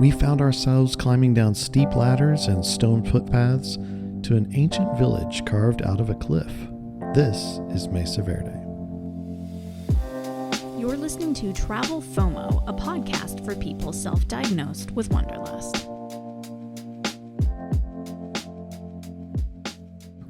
we found ourselves climbing down steep ladders and stone footpaths to an ancient village carved out of a cliff. This is Mesa Verde. You're listening to Travel FOMO, a podcast for people self-diagnosed with wanderlust.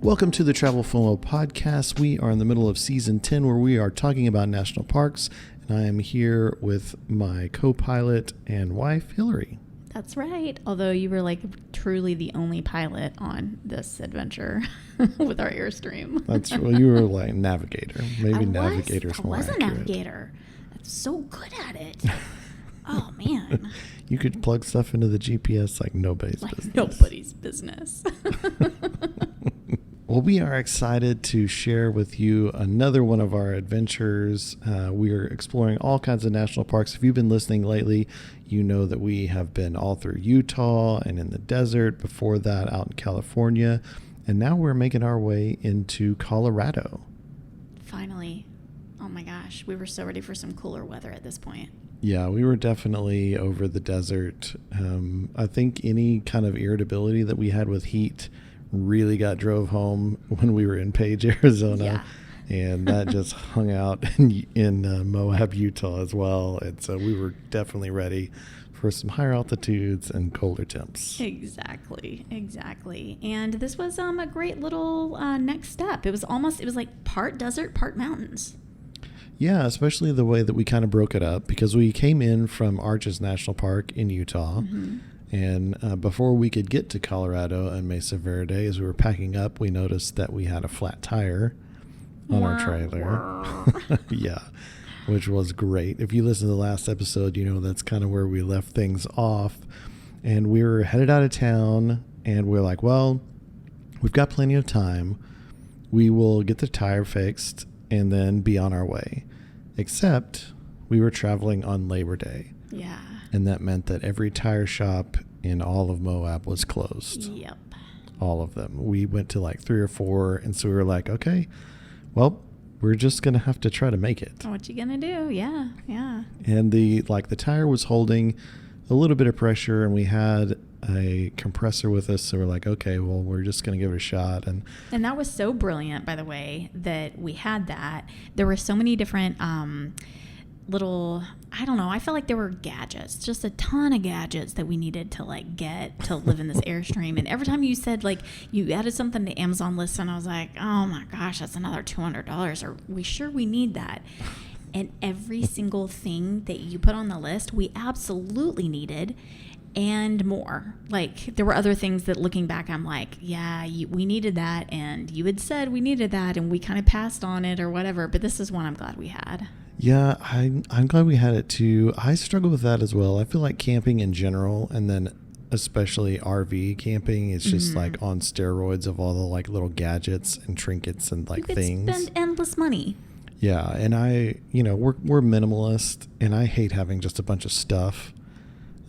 Welcome to the Travel FOMO podcast. We are in the middle of season 10 where we are talking about national parks, and I am here with my co-pilot and wife, Hillary. That's right. Although you were truly the only pilot on this adventure with our Airstream. Well, you were like navigator. Maybe navigator's more accurate. I was a navigator. I'm so good at it. Oh, man. You could plug stuff into the GPS like nobody's business. Nobody's business. Well, we are excited to share with you another one of our adventures. We are exploring all kinds of national parks. If you've been listening lately, you know that we have been all through Utah and in the desert, before that out in California, and now we're making our way into Colorado. Finally. Oh my gosh, we were so ready for some cooler weather at this point. Yeah, we were definitely over the desert. I think any kind of irritability that we had with heat really drove home when we were in Page, Arizona, and that just hung out in Moab, Utah as well. And so we were definitely ready for some higher altitudes and colder temps. Exactly. And this was a great little next step. It was like part desert, part mountains. Yeah, especially the way that we kind of broke it up, because we came in from Arches National Park in Utah. Mm-hmm. And before we could get to Colorado and Mesa Verde, as we were packing up, we noticed that we had a flat tire on our trailer. Yeah, which was great. If you listen to the last episode, you know that's kind of where we left things off. And we were headed out of town, and we're like, well, we've got plenty of time. We will get the tire fixed and then be on our way. Except we were traveling on Labor Day. Yeah. And that meant that every tire shop in all of Moab was closed. Yep. All of them. We went to like 3 or 4, and so we were like, okay, well, we're just going to have to try to make it. What you going to do? Yeah. And the tire was holding a little bit of pressure, and we had a compressor with us, so we're like, okay, well, we're just going to give it a shot. And that was so brilliant, by the way, that we had that. There were so many different I felt like there were gadgets, just a ton of gadgets that we needed to get to live in this Airstream. And every time you said you added something to Amazon list, and I was like, oh my gosh, that's another $200. Are we sure we need that? And every single thing that you put on the list, we absolutely needed, and more. There were other things that, looking back, I'm like, yeah, we needed that, and you had said we needed that, and we kind of passed on it or whatever. But this is one I'm glad we had. Yeah, I'm glad we had it too. I struggle with that as well. I feel like camping in general, and then especially RV camping, is just on steroids of all the little gadgets and trinkets and you could things. Spend endless money. Yeah, and we're minimalist, and I hate having just a bunch of stuff.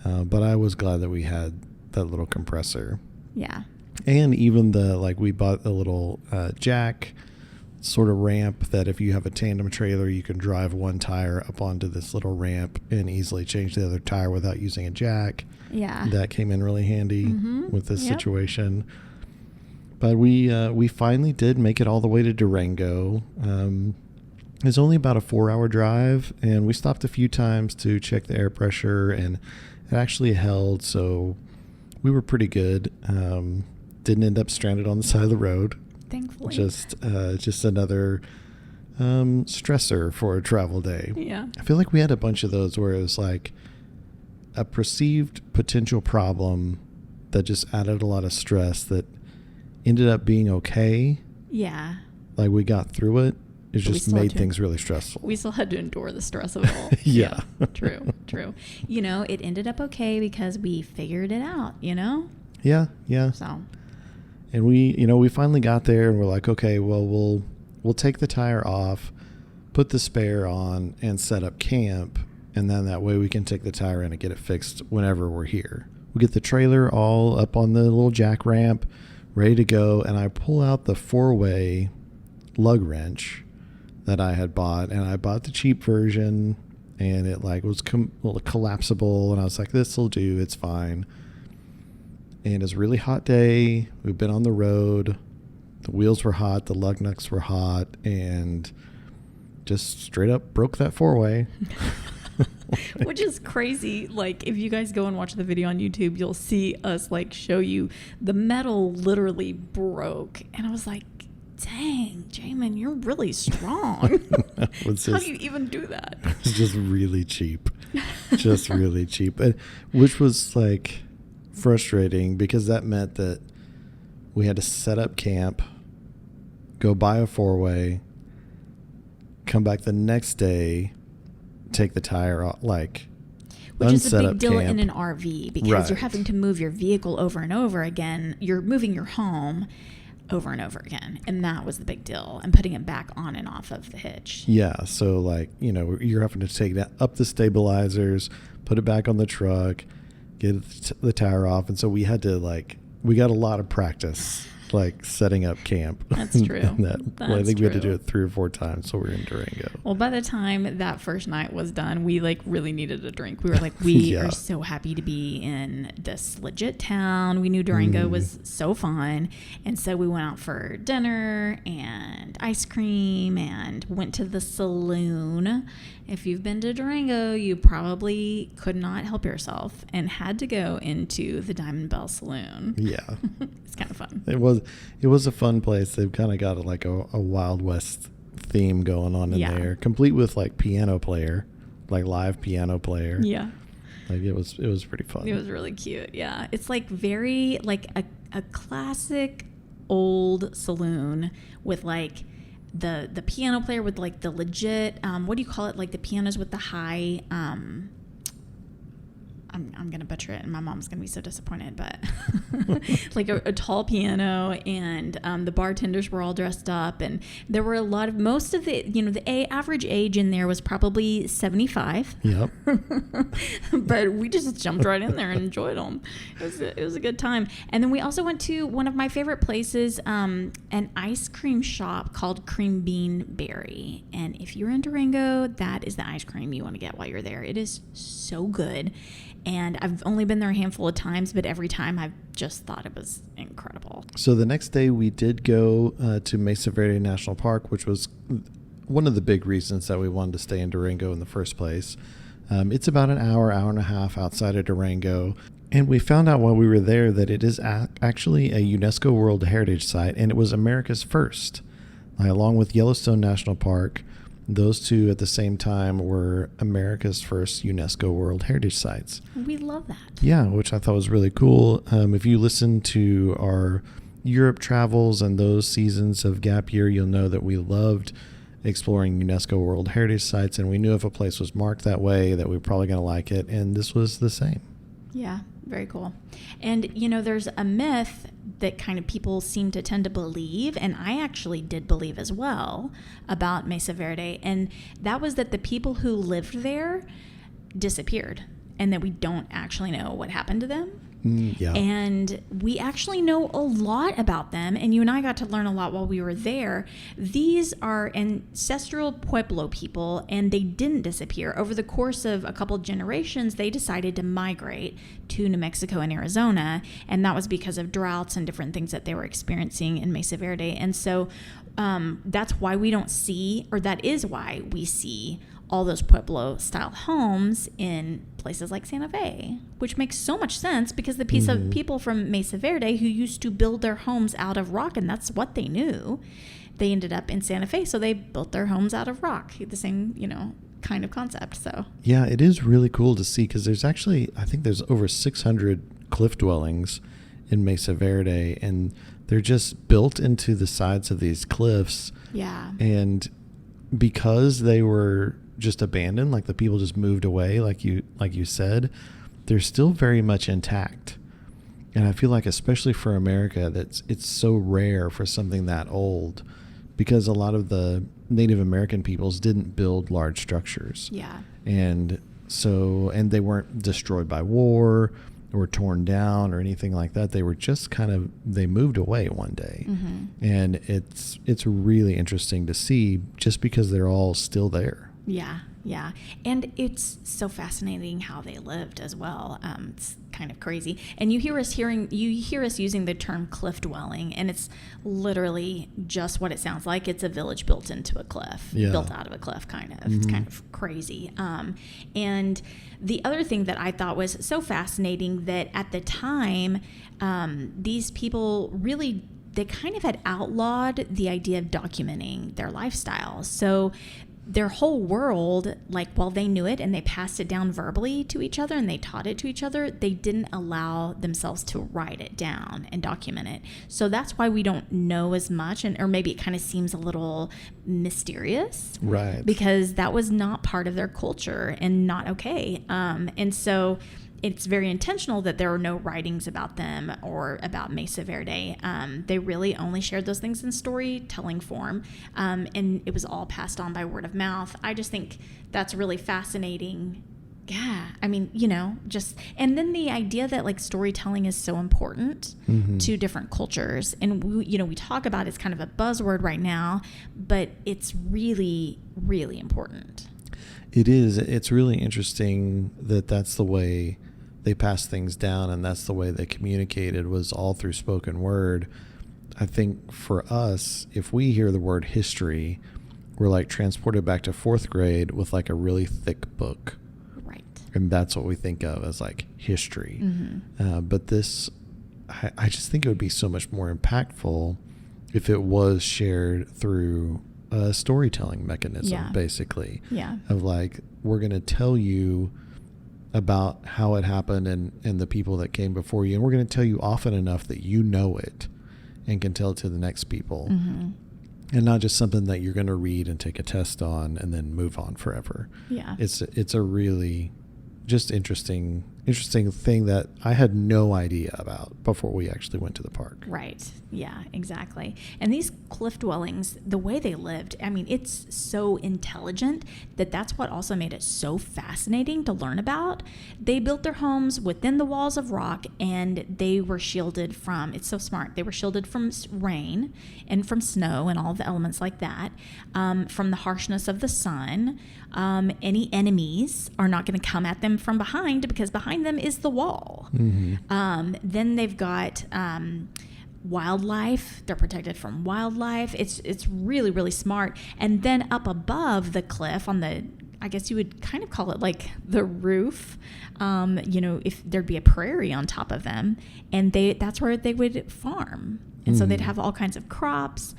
But I was glad that we had that little compressor. Yeah. And even we bought a little jack sort of ramp that if you have a tandem trailer, you can drive one tire up onto this little ramp and easily change the other tire without using a jack. Yeah. That came in really handy with this situation. But we finally did make it all the way to Durango. It's only about a 4-hour drive, and we stopped a few times to check the air pressure, and it actually held, so we were pretty good. Didn't end up stranded on the side of the road. Thankfully. Just another stressor for a travel day. Yeah. I feel like we had a bunch of those where it was a perceived potential problem that just added a lot of stress that ended up being okay. Yeah. We got through it. It just made things really stressful. We still had to endure the stress of it all. Yeah. True. It ended up okay because we figured it out, Yeah. So. And we finally got there, and we're like, okay, well, we'll take the tire off, put the spare on, and set up camp. And then that way we can take the tire in and get it fixed whenever we're here. We get the trailer all up on the little jack ramp, ready to go. And I pull out the 4-way lug wrench that I had bought, and I bought the cheap version, and it like was collapsible, and I was like, this will do, it's fine. And it's a really hot day. We've been on the road. The wheels were hot, the lug nuts were hot, and just straight up broke that four-way. Which is crazy. Like, if you guys go and watch the video on YouTube, you'll see us like show you the metal literally broke. And I was like, dang, Jamin, you're really strong. How do you even do that? It's just really cheap. Just really cheap. Which was like frustrating because that meant that we had to set up camp, go buy a four-way, come back the next day, take the tire off, like which is a big deal camp. In an RV because you're having to move your vehicle over and over again. You're moving your home over and over again, and that was the big deal, and putting it back on and off of the hitch. Yeah, so like, you know, you're having to take that up the stabilizers, put it back on the truck, get the tire off, and so we had to we got a lot of practice like setting up camp. That's true. I think we had to do it 3 or 4 times so we were in Durango. Well, by the time that first night was done, we like really needed a drink. We were like, we are so happy to be in this legit town. We knew Durango was so fun, and so we went out for dinner and ice cream and went to the saloon. If you've been to Durango, you probably could not help yourself and had to go into the Diamond Bell Saloon. Yeah. It's kind of fun. It was a fun place. They've kind of got a Wild West theme going on in there, complete with like piano player, like live piano player. Yeah. Like it was pretty fun. It was really cute. Yeah. It's like very like a classic old saloon with like the piano player with like the legit what do you call it, like the pianos with the high I'm gonna butcher it and my mom's gonna be so disappointed, but like a tall piano, and the bartenders were all dressed up, and there were most of the the average age in there was probably 75. Yep. But we just jumped right in there and enjoyed them. It was a good time. And then we also went to one of my favorite places, an ice cream shop called Cream Bean Berry, and if you're in Durango, that is the ice cream you want to get while you're there. It is so good. And I've only been there a handful of times, but every time I've just thought it was incredible. So the next day we did go to Mesa Verde National Park, which was one of the big reasons that we wanted to stay in Durango in the first place. It's about an hour and a half outside of Durango. And we found out while we were there that it is actually a UNESCO World Heritage Site, and it was America's first. Along with Yellowstone National Park, those two at the same time were America's first UNESCO World Heritage Sites. We love that. Yeah, which I thought was really cool. If you listen to our Europe travels and those seasons of Gap Year, you'll know that we loved exploring UNESCO World Heritage Sites, and we knew if a place was marked that way that we were probably going to like it, and this was the same. Yeah, very cool. And, there's a myth that kind of people seem to tend to believe, and I actually did believe as well, about Mesa Verde, and that was that the people who lived there disappeared, and that we don't actually know what happened to them. Yeah. And we actually know a lot about them, and you and I got to learn a lot while we were there. These are ancestral pueblo people, and they didn't disappear. Over the course of a couple generations, they decided to migrate to New Mexico and Arizona, and that was because of droughts and different things that they were experiencing in Mesa Verde. And so that's why we don't see, or that is why we see all those Pueblo-style homes in places like Santa Fe, which makes so much sense because the piece of people from Mesa Verde who used to build their homes out of rock, and that's what they knew, they ended up in Santa Fe, so they built their homes out of rock, the same, kind of concept. So yeah, it is really cool to see because there's actually, I think there's over 600 cliff dwellings in Mesa Verde, and they're just built into the sides of these cliffs. Yeah. And because they were just abandoned, like the people just moved away, like you said, they're still very much intact. And I feel like especially for America, it's so rare for something that old, because a lot of the Native American peoples didn't build large structures. Yeah. And they weren't destroyed by war or torn down or anything like that. They were just they moved away one day. Mm-hmm. And it's really interesting to see just because they're all still there. Yeah. Yeah. And it's so fascinating how they lived as well. It's kind of crazy. And you hear us using the term cliff dwelling, and it's literally just what it sounds like. It's a village built into a cliff, built out of a cliff, kind of. Mm-hmm. It's kind of crazy. And the other thing that I thought was so fascinating, that at the time, these people really, they kind of had outlawed the idea of documenting their lifestyles. So their whole world, like, while they knew it and they passed it down verbally to each other and they taught it to each other, they didn't allow themselves to write it down and document it. So that's why we don't know as much, or maybe it kind of seems a little mysterious. Right. Because that was not part of their culture and not okay. And so it's very intentional that there are no writings about them or about Mesa Verde. They really only shared those things in storytelling form, and it was all passed on by word of mouth. I just think that's really fascinating. Yeah, I mean, and then the idea that like storytelling is so important to different cultures, and we talk about it's kind of a buzzword right now, but it's really, really important. It is. It's really interesting that that's the way they passed things down, and that's the way they communicated, was all through spoken word. I think for us, if we hear the word history, we're like transported back to fourth grade with like a really thick book. Right. And that's what we think of as like history. But this, I just think it would be so much more impactful if it was shared through a storytelling mechanism, basically. Yeah. Of like, we're going to tell you about how it happened and the people that came before you. And we're going to tell you often enough that you know it and can tell it to the next people. And not just something that you're going to read and take a test on and then move on forever. Yeah. It's a really just interesting thing that I had no idea about before we actually went to the park. Right. Yeah, exactly. And these cliff dwellings, the way they lived, I mean, it's so intelligent that's what also made it so fascinating to learn about. They built their homes within the walls of rock, and they were shielded from, it's so smart, they were shielded from rain and from snow and all the elements like that, from the harshness of the sun. Any enemies are not going to come at them from behind, because behind them is the wall. Then they've got wildlife. They're protected from wildlife. It's really, really smart. And then up above the cliff on the, I guess you would kind of call it like the roof, if there'd be a prairie on top of them, and that's where they would farm. And so they'd have all kinds of crops.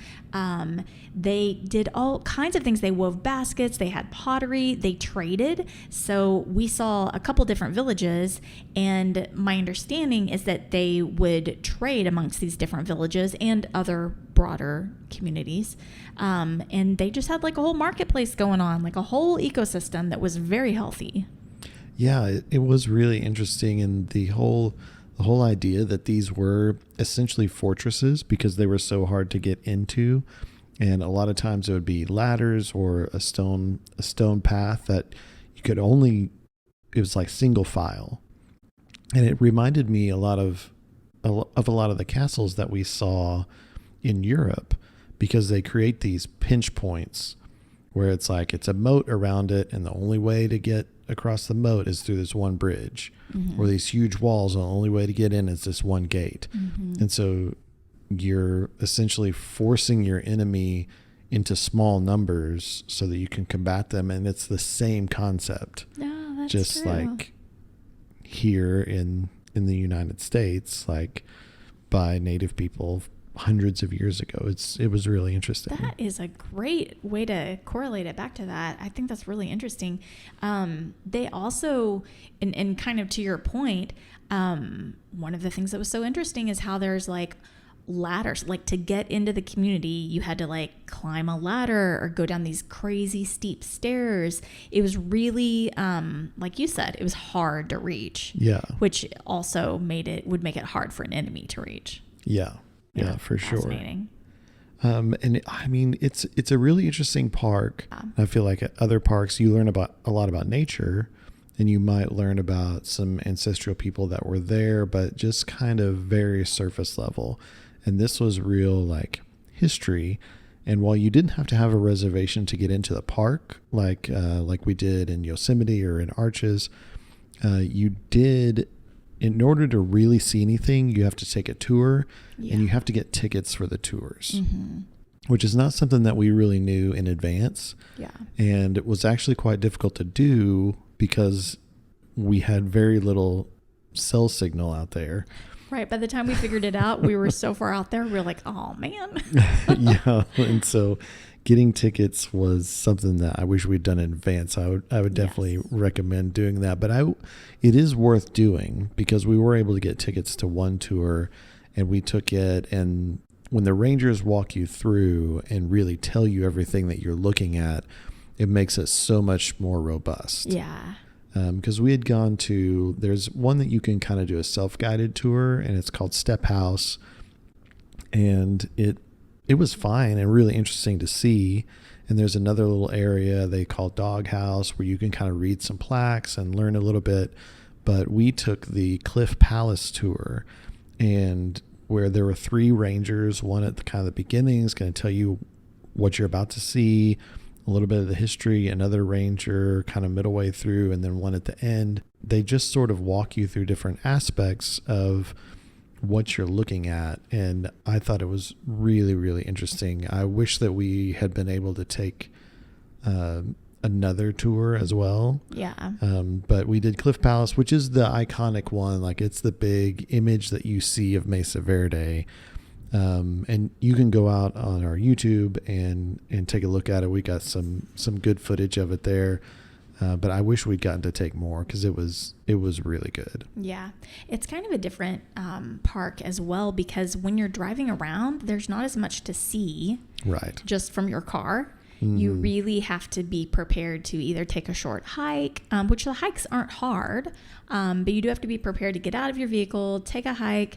They did all kinds of things. They wove baskets. They had pottery. They traded. So we saw a couple different villages, and my understanding is that they would trade amongst these different villages and other broader communities. And they just had like a whole marketplace going on, like a whole ecosystem that was very healthy. Yeah, it was really interesting. And the whole idea that these were essentially fortresses because they were so hard to get into. And a lot of times it would be ladders or a stone path that you could only, it was like single file. And it reminded me a lot of the castles that we saw in Europe, because they create these pinch points where it's like it's a moat around it, and the only way to get across the moat is through this one bridge, or these huge walls, and the only way to get in is this one gate. And so you're essentially forcing your enemy into small numbers so that you can combat them. And it's the same concept. No, that's just true. Like here in the United States, like by native people hundreds of years ago. It was really interesting. That is a great way to correlate it back to that. I think that's really interesting. They also, and kind of to your point, one of the things that was so interesting is how there's like ladders. Like to get into the community, you had to like climb a ladder or go down these crazy steep stairs. It was really, like you said, it was hard to reach. Yeah. Which also would make it hard for an enemy to reach. Yeah. Yeah, for sure. Fascinating. And I mean, it's a really interesting park. I feel like at other parks, you learn a lot about nature, and you might learn about some ancestral people that were there, but just kind of very surface level. And this was real like history. And while you didn't have to have a reservation to get into the park, like we did in Yosemite or in Arches, you did, in order to really see anything, you have to take a tour, and you have to get tickets for the tours, which is not something that we really knew in advance. Yeah. And it was actually quite difficult to do because we had very little cell signal out there. Right. By the time we figured it out, we were so far out there. We were like, oh, man. Yeah. And so getting tickets was something that I wish we'd done in advance. I would definitely recommend doing that. But it is worth doing because we were able to get tickets to one tour, and we took it. And when the rangers walk you through and really tell you everything that you're looking at, it makes it so much more robust. Yeah. Because we had gone to, there's one that you can kind of do a self-guided tour, and it's called Step House, and it was fine and really interesting to see. And there's another little area they call Dog House where you can kind of read some plaques and learn a little bit. But we took the Cliff Palace tour, and where there were 3 rangers, one at the kind of the beginning is going to tell you what you're about to see, a little bit of the history, another ranger kind of middle way through, and then one at the end. They just sort of walk you through different aspects of what you're looking at. And I thought it was really, really interesting. I wish that we had been able to take another tour as well. Yeah. But we did Cliff Palace, which is the iconic one. Like, it's the big image that you see of Mesa Verde. And you can go out on our YouTube and take a look at it. We got some good footage of it there. But I wish we'd gotten to take more because it was really good. Yeah. It's kind of a different park as well, because when you're driving around, there's not as much to see. Right. Just from your car. You really have to be prepared to either take a short hike, which the hikes aren't hard, but you do have to be prepared to get out of your vehicle, take a hike.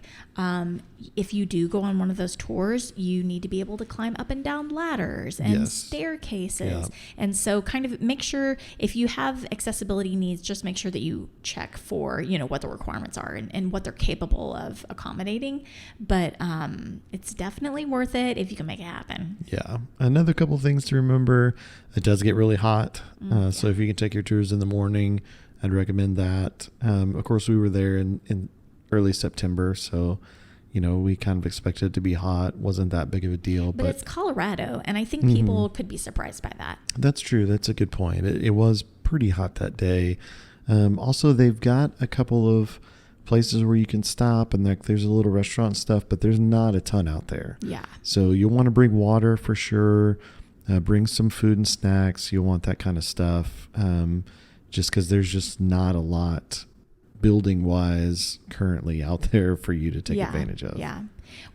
If you do go on one of those tours, you need to be able to climb up and down ladders and staircases. Yeah. And so kind of make sure, if you have accessibility needs, just make sure that you check for, what the requirements are and what they're capable of accommodating. But it's definitely worth it if you can make it happen. Yeah. Another couple things to remember. It does get really hot. So if you can take your tours in the morning, I'd recommend that. Of course, we were there in early September, so we kind of expected it to be hot. Wasn't that big of a deal. But it's Colorado, and I think people could be surprised by that. That's true. That's a good point. It was pretty hot that day. Also, they've got a couple of places where you can stop, and there's a little restaurant and stuff, but there's not a ton out there. Yeah. So you'll want to bring water for sure. Bring some food and snacks. You'll want that kind of stuff, just because there's just not a lot building-wise currently out there for you to take advantage of. Yeah.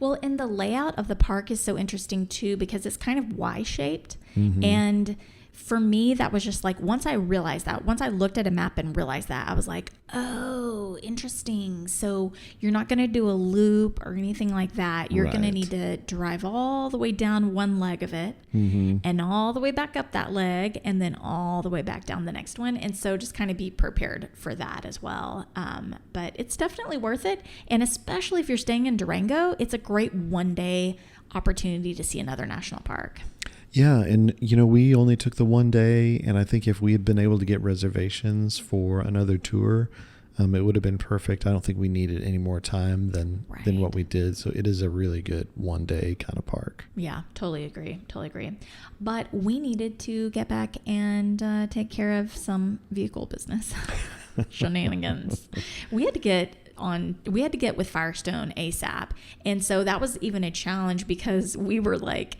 Well, and the layout of the park is so interesting, too, because it's kind of Y-shaped. And for me, that was just like, once I looked at a map and realized that, I was like, oh, interesting. So you're not going to do a loop or anything like that. You're going to need to drive all the way down one leg of it and all the way back up that leg and then all the way back down the next one. And so just kind of be prepared for that as well. But it's definitely worth it. And especially if you're staying in Durango, it's a great one-day opportunity to see another national park. Yeah, and we only took the one day, and I think if we had been able to get reservations for another tour, it would have been perfect. I don't think we needed any more time than what we did. So it is a really good one-day kind of park. Yeah, totally agree. But we needed to get back and take care of some vehicle business shenanigans. We had to get with Firestone ASAP, and so that was even a challenge because we were like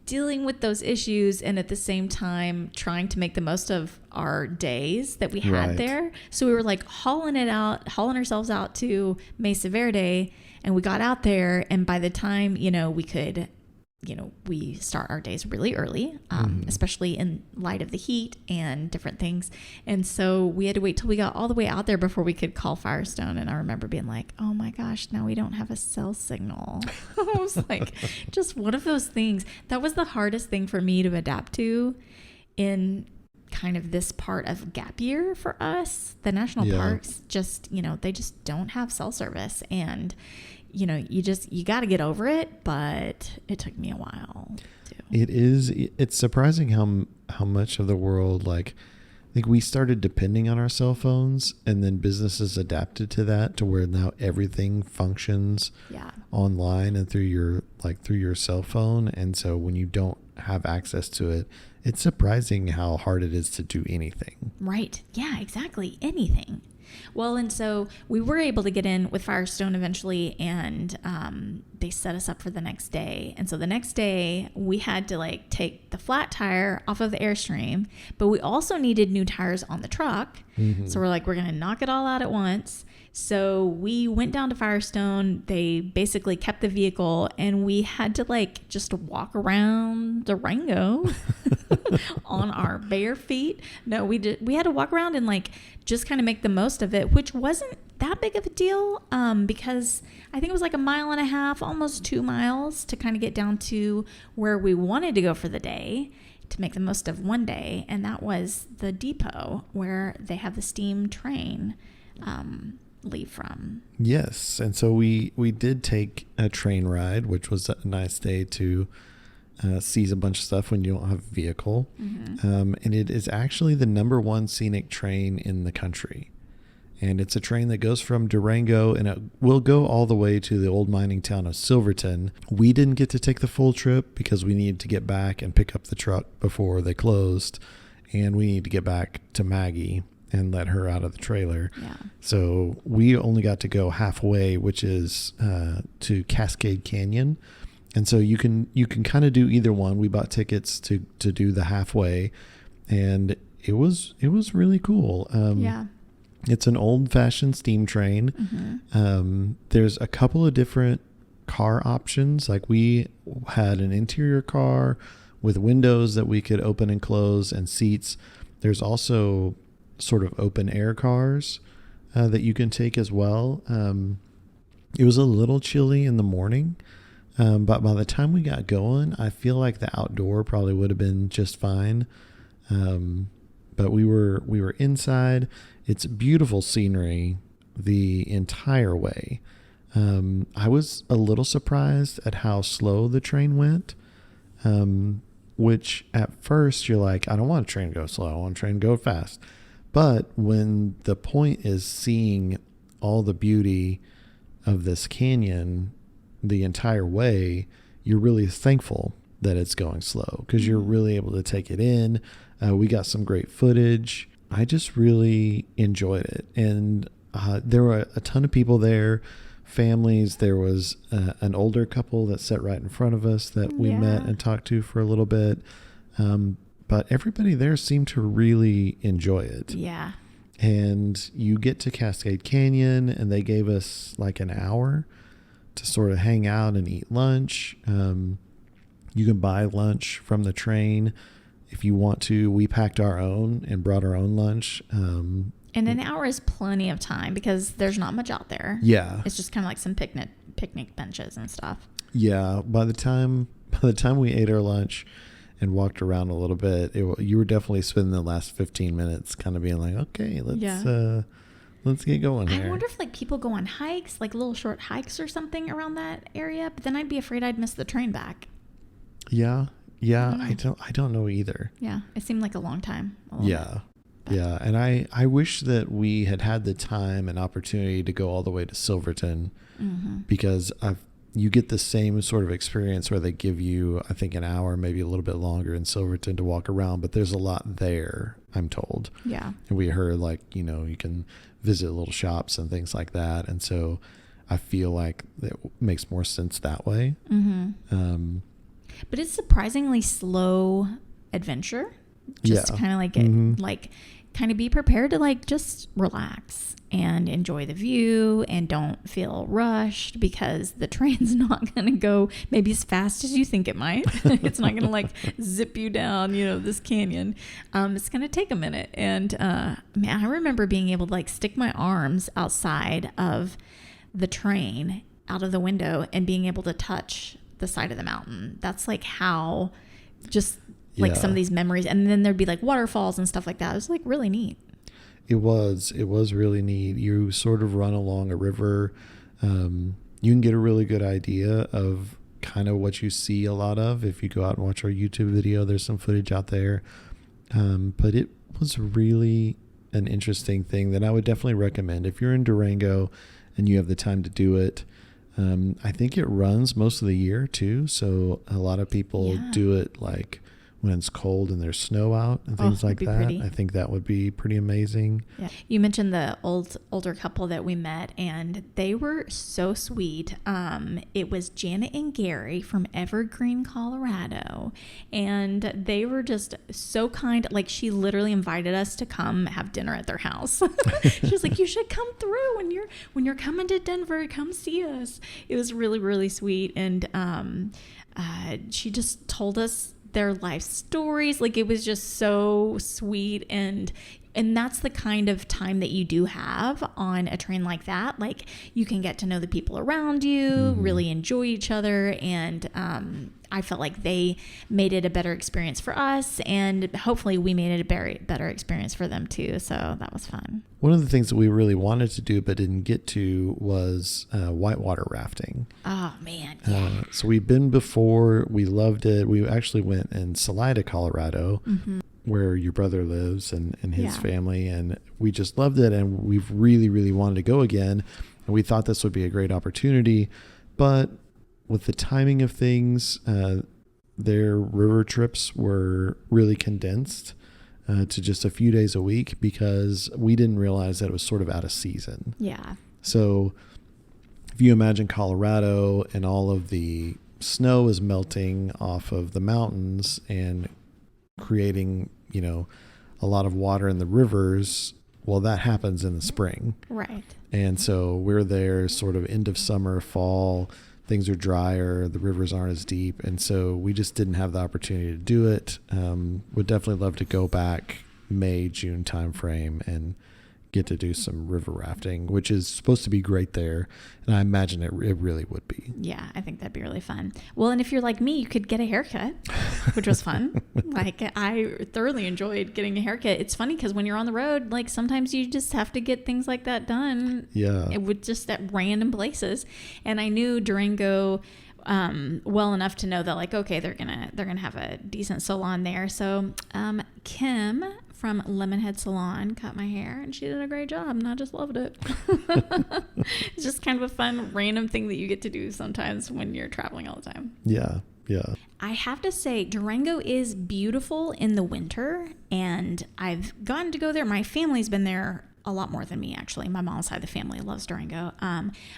dealing with those issues and at the same time trying to make the most of our days that we had there. So we were like hauling ourselves out to Mesa Verde, and we got out there, and by the time we could we start our days really early, especially in light of the heat and different things. And so we had to wait till we got all the way out there before we could call Firestone. And I remember being like, oh my gosh, now we don't have a cell signal. I was like, just one of those things. That was the hardest thing for me to adapt to in kind of this part of gap year for us. The national parks just, they just don't have cell service. And you got to get over it, but it took me a while too. It's surprising how much of the world, like, I think we started depending on our cell phones, and then businesses adapted to that, to where now everything functions online and through your cell phone. And so when you don't have access to it, it's surprising how hard it is to do anything. Right. Yeah, exactly. Anything. Well, and so we were able to get in with Firestone eventually, and they set us up for the next day. And so the next day we had to like take the flat tire off of the Airstream, but we also needed new tires on the truck. Mm-hmm. So we're like, we're going to knock it all out at once. So we went down to Firestone. They basically kept the vehicle, and we had to like just walk around Durango on our bare feet. No, we had to walk around and like just kind of make the most of it, which wasn't that big of a deal, because I think it was like 1.5 miles, almost 2 miles, to kind of get down to where we wanted to go for the day, to make the most of one day. And that was the depot where they have the steam train leave from. Yes. And so we did take a train ride, which was a nice day to see a bunch of stuff when you don't have a vehicle. Mm-hmm. And it is actually the #1 scenic train in the country. And it's a train that goes from Durango, and it will go all the way to the old mining town of Silverton. We didn't get to take the full trip because we needed to get back and pick up the truck before they closed. And we need to get back to Maggie and let her out of the trailer. Yeah. So we only got to go halfway, which is to Cascade Canyon. And so you can kind of do either one. We bought tickets to do the halfway, and it was really cool. Yeah. It's an old-fashioned steam train. Mm-hmm. There's a couple of different car options. Like, we had an interior car with windows that we could open and close, and seats. There's also sort of open air cars that you can take as well. It was a little chilly in the morning, but by the time we got going, I feel like the outdoor probably would have been just fine. But we were inside. It's beautiful scenery the entire way. I was a little surprised at how slow the train went, which at first you're like, I don't want a train to go slow. I want a train to go fast. But when the point is seeing all the beauty of this canyon the entire way, you're really thankful that it's going slow, because you're really able to take it in. We got some great footage. I just really enjoyed it. And there were a ton of people there, families. There was an older couple that sat right in front of us that we met and talked to for a little bit. But everybody there seemed to really enjoy it. Yeah. And you get to Cascade Canyon, and they gave us like an hour to sort of hang out and eat lunch. You can buy lunch from the train if you want to. We packed our own and brought our own lunch. And an hour is plenty of time because there's not much out there. Yeah. It's just kind of like some picnic benches and stuff. Yeah. By the time we ate our lunch and walked around a little bit, you were definitely spending the last 15 minutes kind of being like, okay, let's get going here. I wonder if like people go on hikes, like little short hikes or something around that area, but then I'd be afraid I'd miss the train back. Yeah. I don't know either. Yeah. It seemed like a long time. Yeah. Yeah. And I wish that we had the time and opportunity to go all the way to Silverton, mm-hmm. because you get the same sort of experience where they give you, I think, an hour, maybe a little bit longer in Silverton to walk around, but there's a lot there, I'm told. Yeah. And we heard like, you can visit little shops and things like that. And so I feel like it makes more sense that way. Mm-hmm. But it's surprisingly slow adventure. Just to kind of like mm-hmm. like kind of be prepared to like just relax and enjoy the view and don't feel rushed, because the train's not going to go maybe as fast as you think it might. It's not going to like zip you down, this canyon. It's going to take a minute. And man, I remember being able to like stick my arms outside of the train out of the window and being able to touch the side of the mountain. That's like how just like some of these memories. And then there'd be like waterfalls and stuff like that. It was like really neat. It was really neat. You sort of run along a river. you can get a really good idea of kind of what you see a lot of if you go out and watch our YouTube video. There's some footage out there. But it was really an interesting thing that I would definitely recommend if you're in Durango and you have the time to do it. I think it runs most of the year too. So a lot of people do it like when it's cold and there's snow out and things like that. Pretty. I think that would be pretty amazing. Yeah. You mentioned the older couple that we met, and they were so sweet. It was Janet and Gary from Evergreen, Colorado, and they were just so kind. Like, she literally invited us to come have dinner at their house. She was like, "You should come through when you're coming to Denver. Come see us." It was really, really sweet, and she just told us their life stories. Like, it was just so sweet, and that's the kind of time that you do have on a train like that. Like, you can get to know the people around you, really enjoy each other, and I felt like they made it a better experience for us, and hopefully we made it a better experience for them too. So that was fun. One of the things that we really wanted to do but didn't get to was whitewater rafting. Oh, man. Yeah. So we've been before. We loved it. We actually went in Salida, Colorado, where your brother lives and his family. And we just loved it. And we've really, really wanted to go again. And we thought this would be a great opportunity. But with the timing of things, their river trips were really condensed to just a few days a week because we didn't realize that it was sort of out of season. Yeah. So if you imagine Colorado and all of the snow is melting off of the mountains and creating, a lot of water in the rivers, well, that happens in the spring. Right. And so we're there sort of end of summer, fall. Things are drier, the rivers aren't as deep, and so we just didn't have the opportunity to do it. Would definitely love to go back May, June timeframe and get to do some river rafting, which is supposed to be great there, and I imagine it really would be. Yeah, I think that'd be really fun. Well, and if you're like me, you could get a haircut, which was fun. Like, I thoroughly enjoyed getting a haircut. It's funny because when you're on the road, like, sometimes you just have to get things like that done. Yeah. It would just at random places. And I knew Durango well enough to know that, like, okay, they're gonna have a decent salon there. So Kim from Lemonhead Salon cut my hair, and she did a great job, and I just loved it. It's just kind of a fun random thing that you get to do sometimes when you're traveling all the time. Yeah. I have to say, Durango is beautiful in the winter, and I've gotten to go there. My family's been there a lot more than me, actually. My mom's side of the family loves Durango.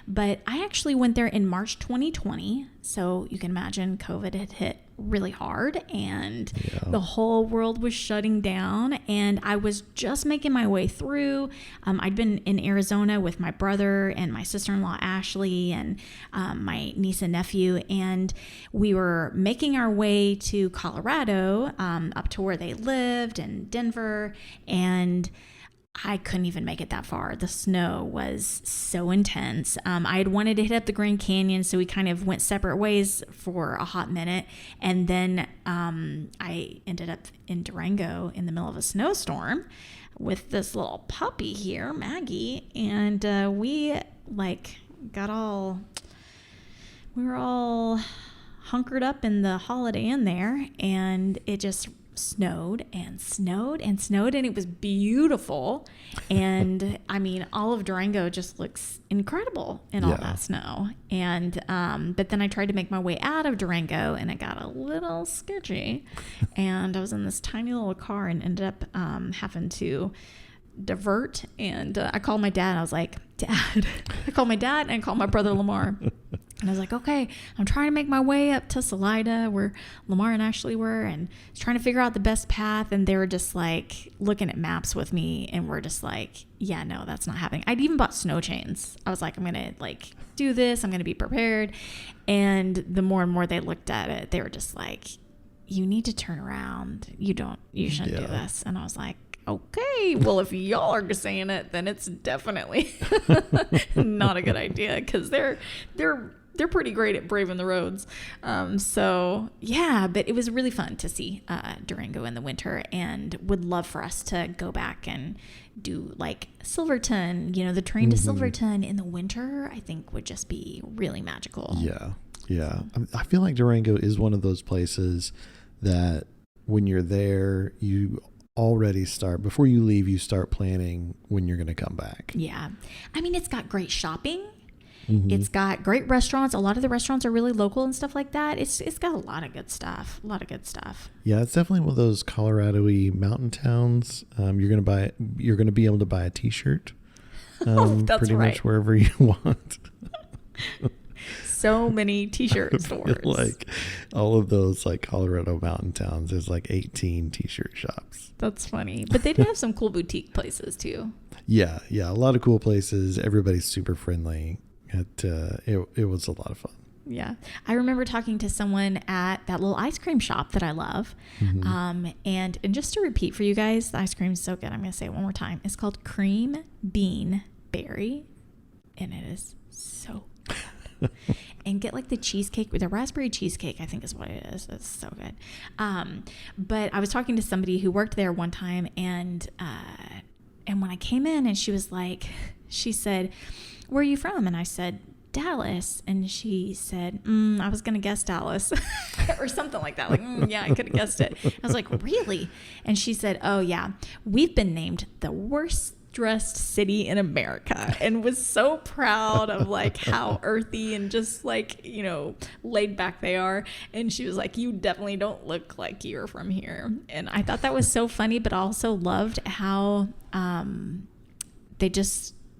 But I actually went there in March 2020. So you can imagine COVID had hit really hard, and the whole world was shutting down, and I was just making my way through. I'd been in Arizona with my brother and my sister-in-law Ashley and my niece and nephew, and we were making our way to Colorado, up to where they lived in Denver, and I couldn't even make it that far. The snow was so intense. I had wanted to hit up the Grand Canyon, so we kind of went separate ways for a hot minute. And then I ended up in Durango in the middle of a snowstorm with this little puppy here, Maggie. And we were all hunkered up in the Holiday Inn there, and it just snowed and snowed and snowed, and it was beautiful. And I mean, all of Durango just looks incredible in all that snow. And but then I tried to make my way out of Durango, and it got a little sketchy. And I was in this tiny little car and ended up having to divert. And I called my dad. I was like, Dad. I called my dad and I called my brother Lamar. And I was like, okay, I'm trying to make my way up to Salida where Lamar and Ashley were, and trying to figure out the best path. And they were just like looking at maps with me, and we're just like, yeah, no, that's not happening. I'd even bought snow chains. I was like, I'm going to like do this. I'm going to be prepared. And the more and more they looked at it, they were just like, you need to turn around. You shouldn't do this. And I was like, okay, well, if y'all are saying it, then it's definitely not a good idea, because they're they're pretty great at braving the roads. So yeah, but it was really fun to see Durango in the winter, and would love for us to go back and do like Silverton, the train to Silverton in the winter, I think would just be really magical. Yeah. Yeah. I feel like Durango is one of those places that when you're there, you already start, before you leave, you start planning when you're going to come back. Yeah. I mean, it's got great shopping. It's got great restaurants. A lot of the restaurants are really local and stuff like that. It's got a lot of good stuff. Yeah, it's definitely one of those Colorado-y mountain towns. You're gonna be able to buy a T-shirt. That's pretty right. much wherever you want. So many T-shirt stores. Like all of those like Colorado mountain towns, there's like 18 T-shirt shops. That's funny, but they do have some cool boutique places too. Yeah, a lot of cool places. Everybody's super friendly. It was a lot of fun. Yeah. I remember talking to someone at that little ice cream shop that I love. And just to repeat for you guys, the ice cream is so good. I'm going to say it one more time. It's called Cream Bean Berry, and it is so good. And get like the cheesecake, the raspberry cheesecake, I think is what it is. It's so good. But I was talking to somebody who worked there one time, and when I came in, and she said, "Where are you from?" And I said, "Dallas." And she said, "I was going to guess Dallas," or something like that. Like, yeah, I could have guessed it. I was like, "Really?" And she said, "Oh yeah, we've been named the worst dressed city in America," and was so proud of like how earthy and just like, laid back they are. And she was like, "You definitely don't look like you're from here." And I thought that was so funny, but I also loved how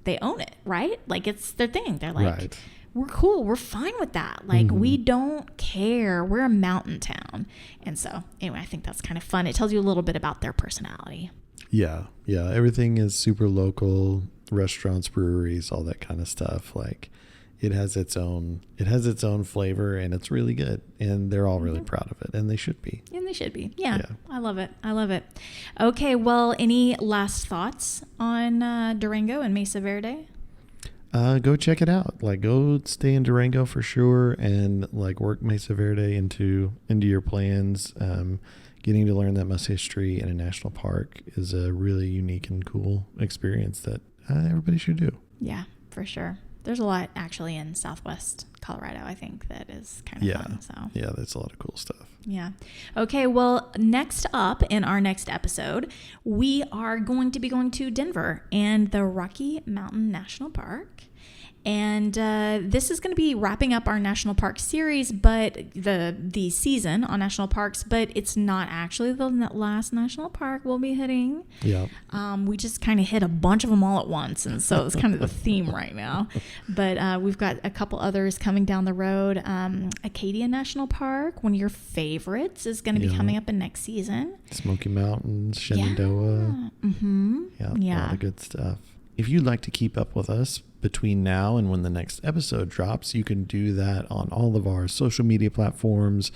they own it, right? Like it's their thing. They're like, right. We're cool. We're fine with that. Like we don't care. We're a mountain town. And so anyway, I think that's kind of fun. It tells you a little bit about their personality. Yeah. Everything is super local, restaurants, breweries, all that kind of stuff. Like it has its own flavor, and it's really good. And they're all really proud of it, and they should be. Yeah. I love it. Okay. Well, any last thoughts on Durango and Mesa Verde? Go check it out. Like go stay in Durango for sure, and like work Mesa Verde into your plans. Getting to learn that much history in a national park is a really unique and cool experience that everybody should do. Yeah, for sure. There's a lot actually in Southwest Colorado, I think, that is kind of fun. So yeah, that's a lot of cool stuff. Yeah. Okay. Well, next up in our next episode, we are going to be going to Denver and the Rocky Mountain National Park. And this is going to be wrapping up our national park series, but the season on national parks, but it's not actually the last national park we'll be hitting. Yeah. We just kind of hit a bunch of them all at once, and so it's kind of the theme right now. But we've got a couple others coming down the road. Acadia National Park, one of your favorites, is going to be coming up in next season. Smoky Mountains, Shenandoah. Yeah. Mm-hmm. Yeah. A lot of good stuff. If you'd like to keep up with us between now and when the next episode drops, you can do that on all of our social media platforms.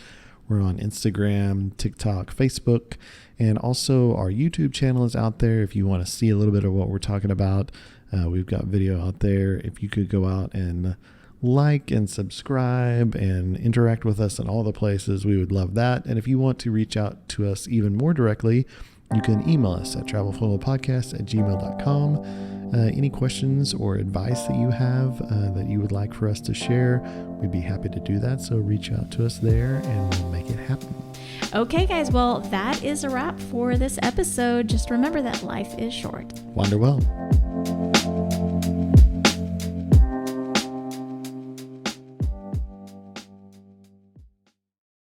We're on Instagram, TikTok, Facebook, and also our YouTube channel is out there if you want to see a little bit of what we're talking about. We've got video out there. If you could go out and like and subscribe and interact with us in all the places, we would love that. And if you want to reach out to us even more directly, you can email us at travelflowpodcast@gmail.com. Any questions or advice that you have that you would like for us to share, we'd be happy to do that. So reach out to us there and we'll make it happen. Okay, guys. Well, that is a wrap for this episode. Just remember that life is short. Wander well.